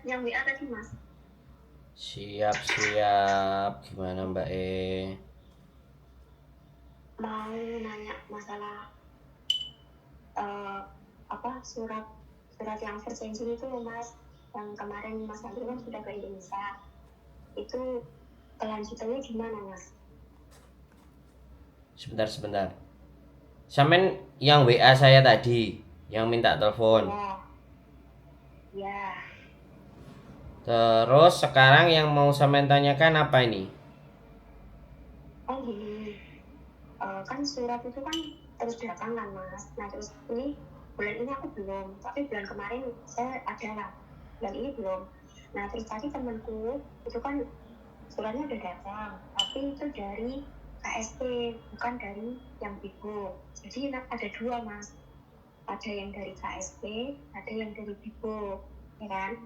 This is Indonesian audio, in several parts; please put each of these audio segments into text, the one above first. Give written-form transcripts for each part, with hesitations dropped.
yang WA tadi Mas. Siap. Gimana Mbak E? Mau nanya masalah eh, surat yang versensi itu loh Mas. Yang kemarin Mas Andri kan sudah ke Indonesia. Itu kelanjutannya gimana Mas? Sebentar. Sampean yang WA saya tadi, yang minta telepon. Ya, ya. Terus sekarang yang mau sampean tanyakan apa ini? Oh gini, kan surat itu kan terus datang kan Mas. Nah terus ini bulan ini aku belum, tapi bulan kemarin saya ada lah. Bulan ini belum. Nah terus tadi temanku itu kan suratnya udah datang, tapi itu dari KSP, bukan dari yang Bigo. Jadi ada dua Mas. Ada yang dari KSP, ada yang dari Bigo, ya kan?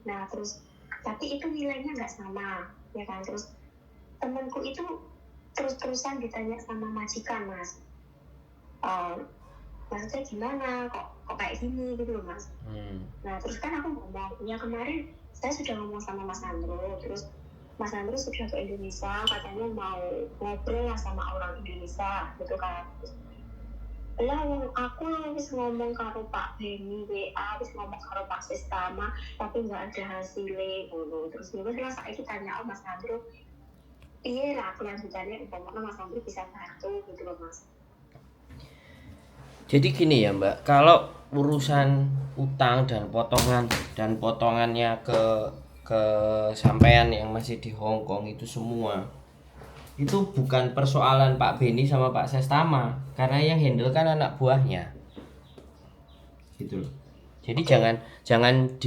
Nah terus tapi itu nilainya nggak sama, ya kan? Terus temanku itu terus-terusan ditanya sama majikan Mas, maksudnya gimana kok kayak gini gitu loh Mas. Nah terus kan aku ngomong, ya kemarin saya sudah ngomong sama Mas Andro, terus Mas Andro sudah ke Indonesia, katanya mau ngobrol lah sama orang Indonesia gitu kan. Lah aku habis ngomong karo Pak Beni WA, habis ngomong karo Pak Sistama, tapi nggak ada hasilnya gitu. Terus lah saya tanya Mas Andro, iya lah kelanjutannya umpamanya Mas Andri bisa bantu gitu loh Mas. Jadi gini ya Mbak, kalau urusan utang dan potongannya ke sampean yang masih di Hong Kong itu semua itu bukan persoalan Pak Beni sama Pak Sestama, karena yang handle kan anak buahnya. Gitu loh. Jadi jangan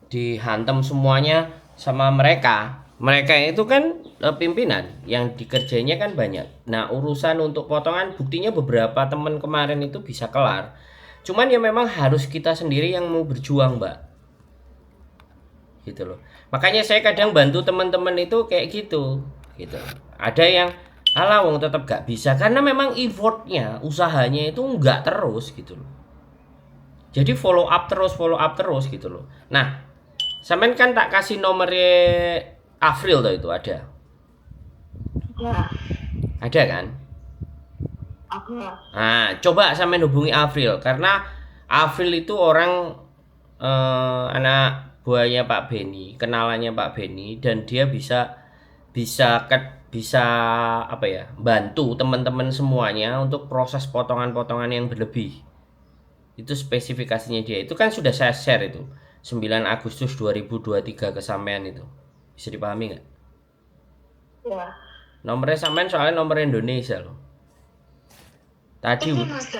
dihantam semuanya sama mereka. Mereka itu kan pimpinan yang dikerjanya kan banyak. Nah urusan untuk potongan buktinya beberapa teman kemarin itu bisa kelar. Cuman ya memang harus kita sendiri yang mau berjuang Mbak. Gitu loh. Makanya saya kadang bantu teman-teman itu kayak gitu. Gitu. Ada yang alah wong tetap gak bisa karena memang effortnya, usahanya itu nggak terus gitu loh. Jadi follow up terus gitu loh. Nah, sampean kan tak kasih nomornya Afril tuh itu ada. Ya, Ada kan? ada. Nah, coba sampean hubungi Afril karena Afril itu orang anak buahnya Pak Beni, kenalannya Pak Beni dan dia bisa bisa apa ya? Bantu teman-teman semuanya untuk proses potongan-potongan yang berlebih. Itu spesifikasinya dia. Itu kan sudah saya share itu. 9 Agustus 2023 ke sampean itu. Bisa dipahami nggak? Ya. Nomornya sampean soalnya nomor Indonesia loh. Tadi Ini Mas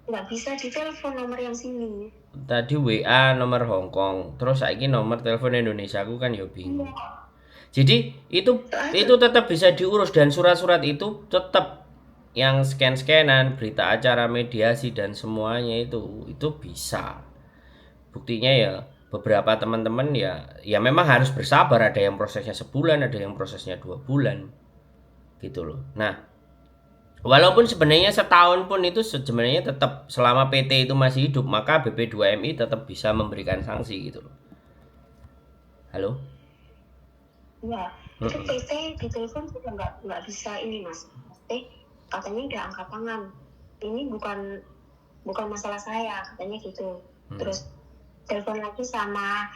nggak bisa ditelepon nomor yang sini. tadi WA nomor Hong Kong, terus saiki nomor telepon Indonesia aku kan ya bingung. Iya. Jadi itu Soalnya itu tetap bisa diurus dan surat-surat itu tetap yang scan-scanan, berita acara mediasi dan semuanya itu bisa. Buktinya ya beberapa teman-teman ya memang harus bersabar, ada yang prosesnya sebulan, ada yang prosesnya 2 bulan gitu loh. Nah, walaupun sebenarnya setahun pun itu sebenarnya tetap selama PT itu masih hidup, maka BP2MI tetap bisa memberikan sanksi gitu loh. Halo. ya, itu PT di telepon juga nggak bisa ini Mas. Katanya udah angkat tangan. Ini bukan masalah saya, katanya gitu. Terus telepon lagi sama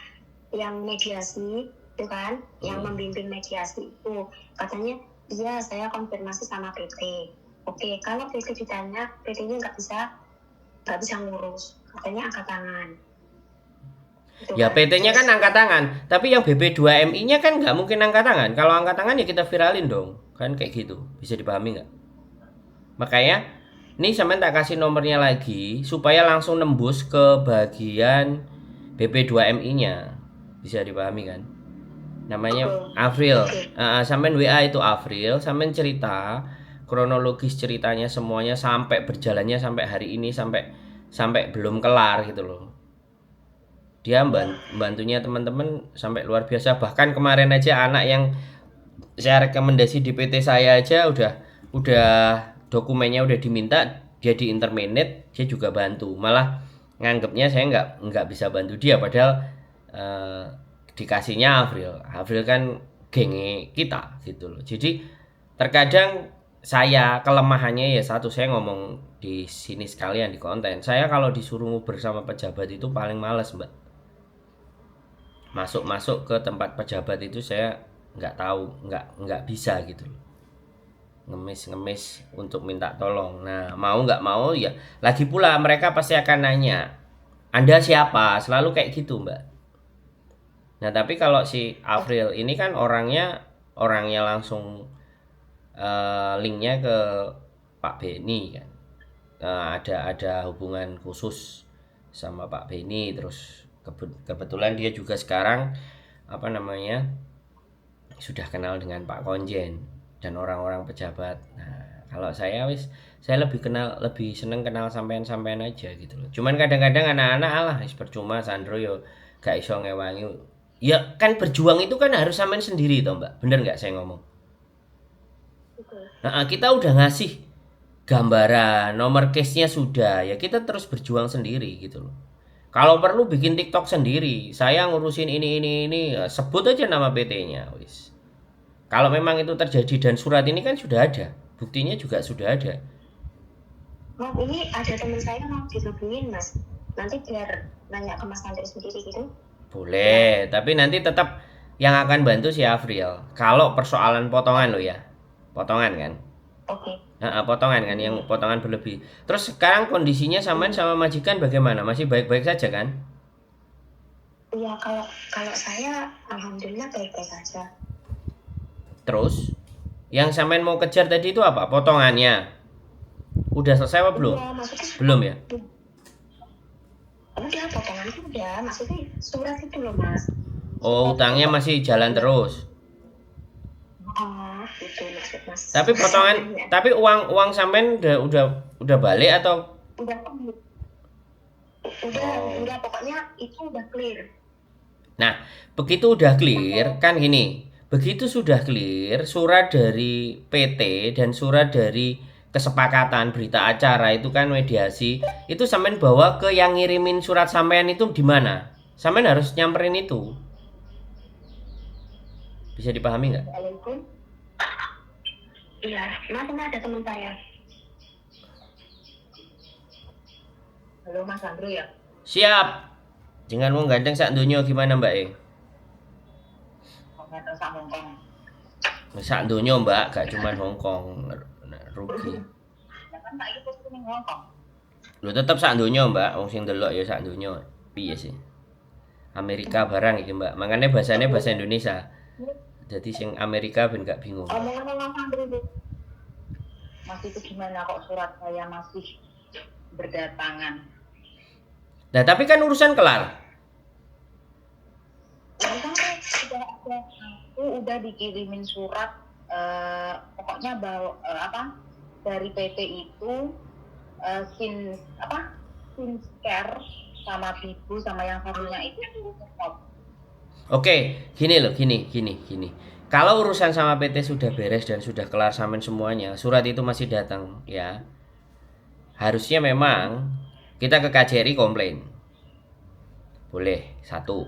yang mediasi itu kan, yang membimbing mediasi itu katanya iya saya konfirmasi sama PT. Oke, kalau PT ditanya, PT-nya nggak bisa ngurus, katanya angkat tangan. Gitu Ya kan. PT-nya kan angkat tangan, tapi yang BP2MI-nya kan nggak mungkin angkat tangan. Kalau angkat tangan ya kita viralin dong, kan kayak gitu. Bisa dipahami nggak? Makanya ini sampean tak kasih nomornya lagi supaya langsung nembus ke bagian BP2MI-nya. Bisa dipahami kan? Namanya Afril. Sampean WA itu Afril, sampean cerita kronologis ceritanya semuanya sampai berjalannya sampai hari ini sampai sampai belum kelar gitu loh. Dia bantunya teman-teman sampai luar biasa. Bahkan kemarin aja anak yang saya rekomendasi di PT saya aja udah dokumennya udah diminta, dia di interminate dia juga bantu. Malah nganggapnya saya nggak bisa bantu dia padahal dikasihnya Avril kan genge kita gitu loh. Jadi terkadang saya kelemahannya ya satu, saya ngomong di sini sekalian di konten. Saya kalau disuruh ngobrol sama pejabat itu paling males, Mbak. Masuk ke tempat pejabat itu saya nggak tahu, nggak bisa gitu loh. Ngemis untuk minta tolong. Nah, mau nggak mau ya. Lagi pula mereka pasti akan nanya, Anda siapa? Selalu kayak gitu, Mbak. Nah, tapi kalau si Avril ini kan orangnya langsung linknya ke Pak Beni kan. Ada hubungan khusus sama Pak Beni, terus kebetulan dia juga sekarang apa namanya sudah kenal dengan Pak Konjen dan orang-orang pejabat. Nah, kalau saya lebih seneng kenal sampean-sampean aja gitu loh. Cuman kadang-kadang anak-anak alah percuma Sandro yo gak iso ngewangi. Ya kan berjuang itu kan harus sampean sendiri toh, Mbak. Bener nggak saya ngomong? Nah, kita udah ngasih gambaran, nomor case-nya sudah, ya kita terus berjuang sendiri gitu loh. Kalau perlu bikin TikTok sendiri, saya ngurusin ini, sebut aja nama PT-nya, wis. Kalau memang itu terjadi dan surat ini kan sudah ada, buktinya juga sudah ada. Oh, ini ada teman saya mau dihubungin Mas. Nanti biar nanya ke Mas Andri sendiri gitu. Boleh, tapi nanti tetap yang akan bantu si Avril. Kalau persoalan potongan lo ya, potongan kan? Oke. Nah, potongan kan, yang potongan berlebih. Terus sekarang kondisinya sama majikan bagaimana? Masih baik-baik saja kan? Iya, kalau saya alhamdulillah baik-baik saja. Terus yang sampean mau kejar tadi itu apa? Potongannya. Udah selesai apa belum? Iya, maksudnya Belum ya? Udah, potongannya udah. Maksudnya surat itu loh, Mas. Oh, utangnya masih jalan terus. Oh, itu maksud Mas. Tapi potongan, tapi uang sampean udah balik atau? Udah pokoknya itu udah clear. Nah, begitu udah clear kan gini. Begitu sudah clear, surat dari PT dan surat dari kesepakatan berita acara itu kan mediasi, itu sampean bawa ke yang ngirimin surat sampean itu di mana? Sampean harus nyamperin itu. Bisa dipahami nggak? Iya, Mas, ini ada teman saya. Halo Mas Andro ya? Siap. Jangan mau gandeng sak donya gimana Mbak e? Gandeng sak Hongkong. Sak donya Mbak, gak cuma Hongkong. Rugi. Ya kan Mbak iki posisi ning Hongkong. Lho tetep sak donya Mbak, wong sing delok ya sak donya. Piye sih? Amerika barang iki Mbak. Makanya bahasanya bahasa Indonesia. Jadi sing Amerika ben gak bingung. Omongan Mas Andro Mas itu gimana kok surat saya masih berdatangan? Nah, tapi kan urusan kelar. Urusan sudah ada, aku udah dikirimin surat pokoknya dari PT itu sin care sama Bibu sama yang satunya itu stop. Oke, gini loh, gini. Kalau urusan sama PT sudah beres dan sudah kelar sampean semuanya, surat itu masih datang ya. Harusnya memang kita ke KJRI komplain. Boleh, satu.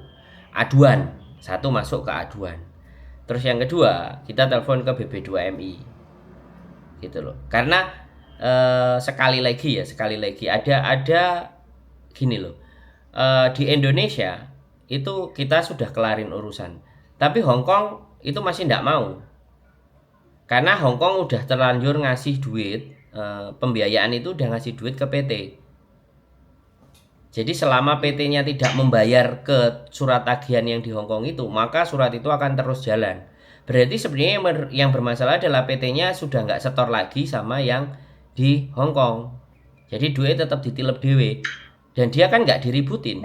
Aduan, satu masuk ke aduan. Terus yang kedua, kita telepon ke BB2MI. Gitu loh. Karena sekali lagi ada gini loh. Di Indonesia itu kita sudah kelarin urusan. Tapi Hong Kong itu masih tidak mau. Karena Hong Kong udah terlanjur ngasih duit, pembiayaan itu udah ngasih duit ke PT. Jadi selama PT-nya tidak membayar ke surat tagihan yang di Hong Kong itu, maka surat itu akan terus jalan. Berarti sebenarnya yang bermasalah adalah PT-nya sudah nggak setor lagi sama yang di Hong Kong. Jadi duit tetap ditilep dewe. Dan dia kan nggak diributin.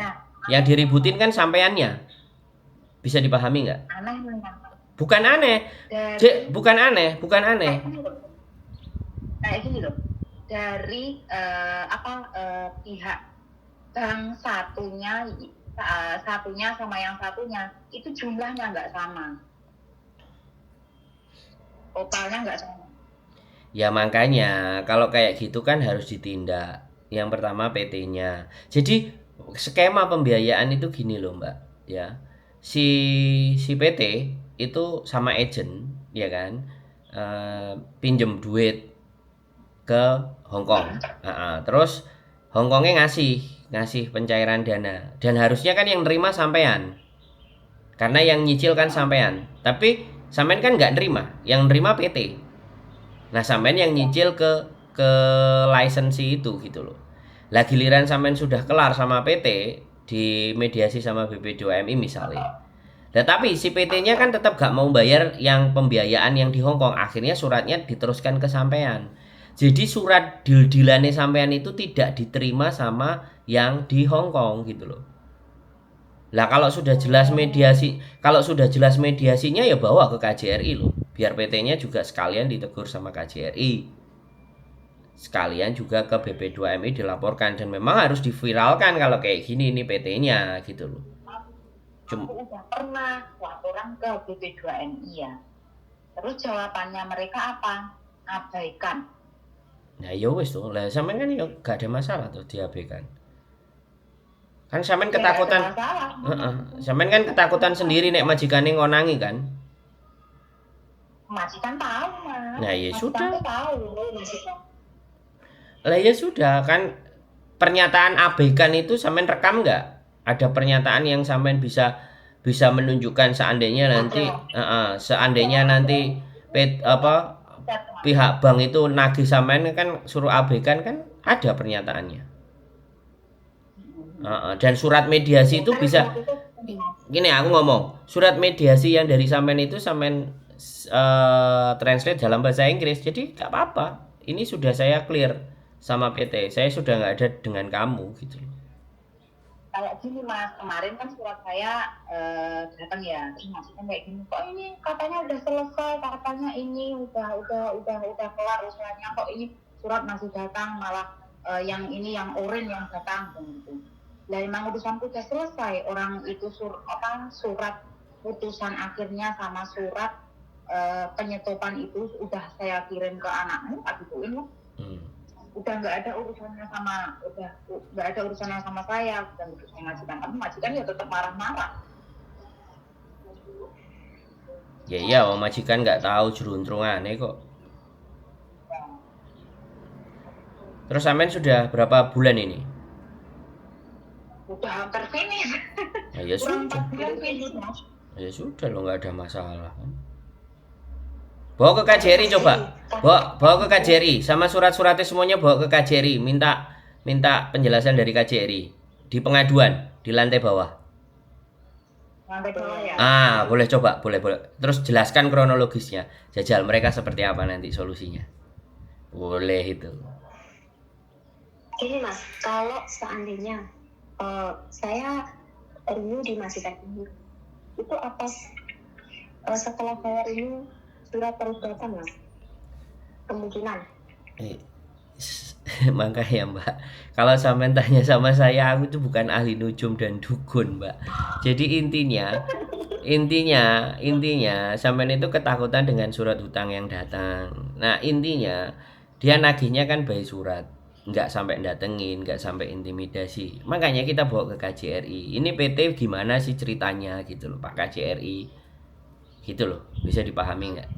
Yang diributin kan sampeannya. Bisa dipahami nggak? Aneh memang. Bukan aneh. Bukan aneh. Kayak gini loh. Dari pihak bank satunya sama yang satunya itu jumlahnya nggak sama. Totalnya nggak sama. Ya makanya kalau kayak gitu kan harus ditindak. Yang pertama PT-nya. Jadi skema pembiayaan itu gini loh Mbak. ya, si PT itu sama agent, ya kan, pinjem duit ke Hong Kong. Terus Hong Kongnya ngasih pencairan dana, dan harusnya kan yang nerima sampean, karena yang nyicil kan sampean, tapi sampean kan nggak nerima, yang nerima PT. Nah, sampean yang nyicil ke lisensi itu gitu loh. Lah giliran sampean sudah kelar sama PT di mediasi sama BP2MI misalnya. Tetapi si PT-nya kan tetap gak mau bayar yang pembiayaan yang di Hong Kong. Akhirnya suratnya diteruskan ke sampean. Jadi surat deal-dealannya sampean itu tidak diterima sama yang di Hong Kong gitu loh. Lah kalau sudah jelas mediasinya ya bawa ke KJRI loh. Biar PT-nya juga sekalian ditegur sama KJRI. Sekalian juga ke BP2MI dilaporkan, dan memang harus diviralkan kalau kayak gini ini PT-nya gitu loh. Aku udah pernah laporan ke BP2MI ya. Terus jawabannya mereka apa? Abaikan. Nah ya wis tuh, lah sampean kan ya gak ada masalah tuh diabaikan. Kan sampean Ya, ketakutan, nggak ada masalah. sampean kan ketakutan sendiri nek majikane ngonangi kan. Majikan tahu mas. Nah ya Majikan sudah, tuh tahu majikan. lah ya sudah kan, pernyataan abaikan itu sampean rekam nggak? Ada pernyataan yang sampean bisa bisa menunjukkan seandainya nanti, seandainya nanti pihak bank itu nagih sampean kan suruh abaikan, kan ada pernyataannya. Dan surat mediasi itu bisa, gini aku ngomong, surat mediasi yang dari sampean itu sampean translate dalam bahasa Inggris, jadi gak apa-apa, ini sudah saya clear sama PT, saya sudah nggak ada dengan kamu gitu. Kayak gini mas, kemarin kan surat saya datang ya, terus maksudnya kayak gini, kok ini katanya udah selesai, katanya ini udah kelar urusannya, kok ini surat masih datang, malah yang ini yang orange yang datang gitu. Lah emang urusanku udah selesai, orang itu surat putusan akhirnya sama surat penyetopan itu udah saya kirim ke anakmu, aduin lo. Udah nggak ada urusannya sama saya, dan terus majikan kamu, majikan ya tetap marah-marah. Ya iya, majikan nggak tahu jeruntrungannya kok. Terus sampean sudah berapa bulan ini? Udah hampir finish. Ya Kurang sudah. 4 bulan finish mas. Ya sudah lo, nggak ada masalah kan. Bawa ke KJRI coba. Bawa ke KJRI sama surat-suratnya semuanya, bawa ke KJRI, minta penjelasan dari KJRI di pengaduan di lantai bawah. Lantai bawah ya. Boleh coba, boleh. Terus jelaskan kronologisnya. Jajal mereka seperti apa nanti solusinya. Boleh itu. Ini mas, kalau seandainya saya renew di majikan ini, itu apa setelah saya renew surat terus datang mas? Kemungkinan. Makanya mbak, kalau sampean tanya sama saya, aku itu bukan ahli nujum dan dukun mbak. Jadi intinya sampean itu ketakutan dengan surat hutang yang datang. Nah intinya dia nagihnya kan by surat, nggak sampai datengin, nggak sampai intimidasi. Makanya kita bawa ke KJRI. Ini PT gimana sih ceritanya gitu loh Pak KJRI, gitu loh, bisa dipahami nggak?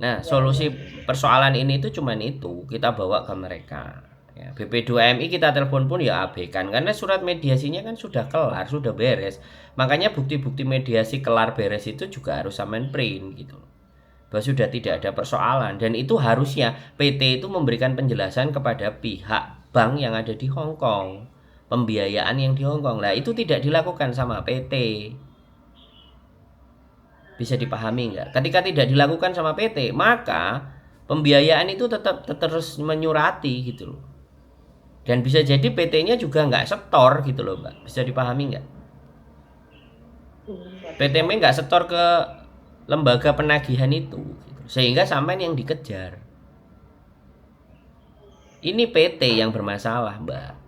Nah, solusi persoalan ini itu cuman itu, kita bawa ke mereka. Ya, BP2MI kita telepon pun ya abaikan, karena surat mediasinya kan sudah kelar, sudah beres. Makanya bukti-bukti mediasi kelar beres itu juga harus sampean print gitu. Bahwa sudah tidak ada persoalan, dan itu harusnya PT itu memberikan penjelasan kepada pihak bank yang ada di Hong Kong, pembiayaan yang di Hong Kong. Nah, itu tidak dilakukan sama PT. Bisa dipahami nggak? Ketika tidak dilakukan sama PT, maka pembiayaan itu tetap terus menyurati gitu loh. Dan bisa jadi PT-nya juga nggak setor gitu loh mbak. Bisa dipahami nggak? PT-nya nggak setor ke lembaga penagihan itu gitu. Sehingga sampai yang dikejar. Ini PT yang bermasalah mbak.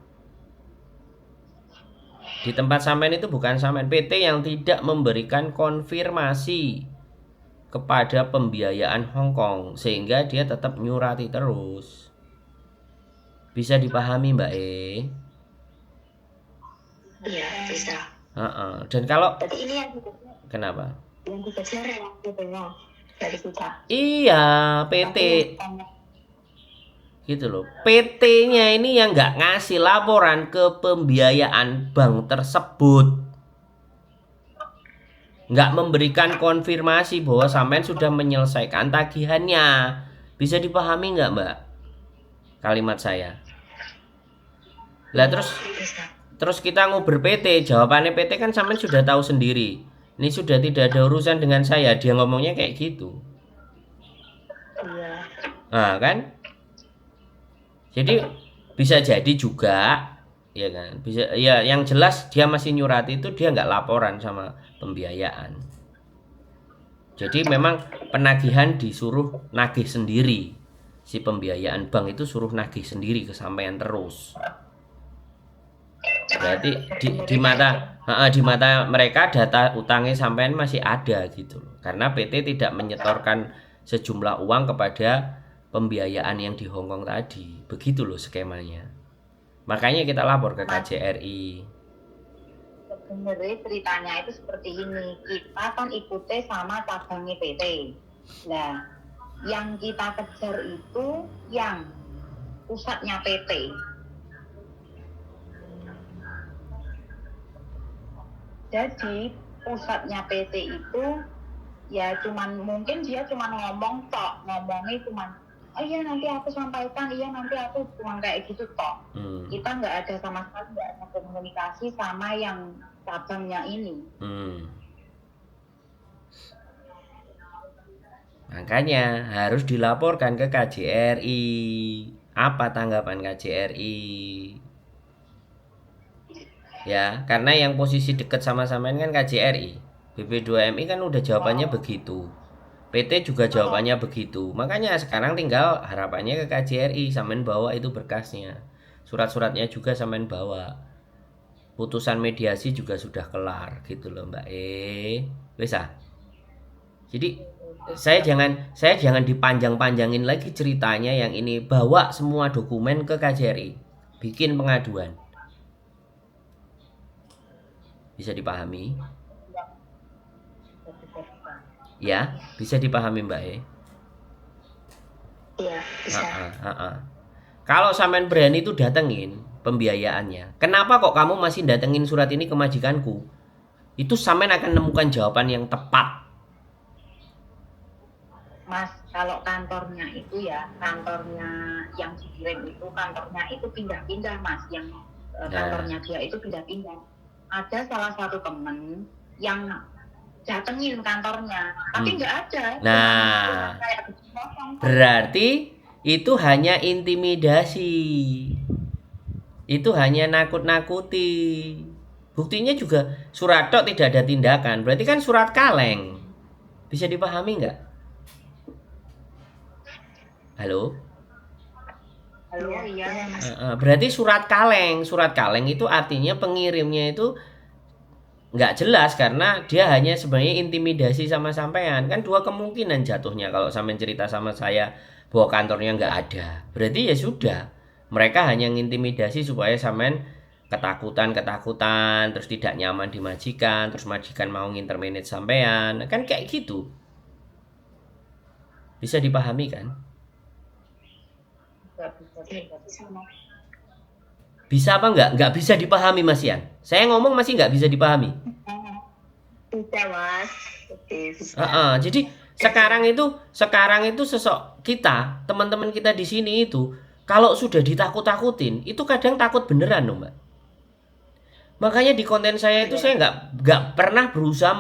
Di tempat sampean itu bukan sampean, PT yang tidak memberikan konfirmasi kepada pembiayaan Hong Kong, sehingga dia tetap nyurati terus. Bisa dipahami Mbak Iya bisa. Dan kalau Jadi ini yang dikejar, kenapa? yang PT-nya dari kita. Iya, PT Tapi yang tanya, gitu loh. PT-nya ini yang nggak ngasih laporan ke pembiayaan bank tersebut, nggak memberikan konfirmasi bahwa sampean sudah menyelesaikan tagihannya. Bisa dipahami nggak, Mbak? Kalimat saya. Lah bisa. terus kita ngobrol PT, jawabannya PT kan sampean sudah tahu sendiri. Ini sudah tidak ada urusan dengan saya. Dia ngomongnya kayak gitu. Iya. Nah, kan? Jadi bisa jadi juga, ya kan? Bisa ya, yang jelas dia masih nyurati itu dia nggak laporan sama pembiayaan. Jadi memang penagihan disuruh nagih sendiri. Si pembiayaan bank itu suruh nagih sendiri ke sampean terus. Berarti di mata mereka data utangnya sampean masih ada gitu loh. Karena PT tidak menyetorkan sejumlah uang kepada pembiayaan yang di Hong Kong tadi. Begitu loh skemanya. Makanya kita lapor ke KJRI. Sebenarnya ceritanya itu seperti ini, kita kan ikuti sama cabangnya PT. Nah, yang kita kejar itu yang pusatnya PT. Jadi pusatnya PT itu ya cuman mungkin dia cuman ngomong tok, ngomongnya cuman oh iya nanti aku sampaikan, iya nanti aku cuman kayak gitu tok. Kita nggak ada sama sekali, nggak ada komunikasi sama yang cabangnya ini. Makanya harus dilaporkan ke KJRI. Apa tanggapan KJRI? Ya, karena yang posisi dekat sama sampean kan KJRI. BP2MI kan udah jawabannya begitu. PT juga jawabannya begitu. Makanya sekarang tinggal harapannya ke KJRI, sampean bawa itu berkasnya. Surat-suratnya juga sampean bawa. Putusan mediasi juga sudah kelar gitu loh, Mbak. Bisa. Jadi saya jangan dipanjang-panjangin lagi ceritanya yang ini, bawa semua dokumen ke KJRI. Bikin pengaduan. Bisa dipahami? Ya, bisa dipahami Mbak Iya, bisa. Kalau sampean berani itu datengin pembiayaannya. Kenapa kok kamu masih datengin surat ini ke majikanku? Itu sampean akan menemukan jawaban yang tepat. Mas, kalau kantornya itu ya, kantornya yang dikirim itu, kantornya itu pindah-pindah Mas, yang kantornya dia itu pindah-pindah. Ada salah satu temen yang datengin kantornya, tapi nggak ada. Nah, berarti itu hanya intimidasi. Itu hanya nakut-nakuti. Buktinya juga surat tok tidak ada tindakan. Berarti kan surat kaleng. Bisa dipahami nggak? Halo? Halo, iya Mas. Berarti surat kaleng. Surat kaleng itu artinya pengirimnya itu nggak jelas karena dia hanya sebenarnya intimidasi sama sampean. Kan dua kemungkinan jatuhnya kalau sampean cerita sama saya bahwa kantornya nggak ada. Berarti ya sudah, mereka hanya ngintimidasi supaya sampean ketakutan, terus tidak nyaman di majikan, terus majikan mau ngintermanage sampean. Kan kayak gitu. Bisa dipahami kan? Bisa apa enggak? Enggak bisa dipahami Mas Ian. Saya ngomong masih enggak bisa dipahami. Bisa Mas. Bisa. Jadi sekarang itu kita, teman-teman kita di sini itu kalau sudah ditakut-takutin, itu kadang takut beneran loh, Mbak. Makanya di konten saya itu saya enggak pernah berusaha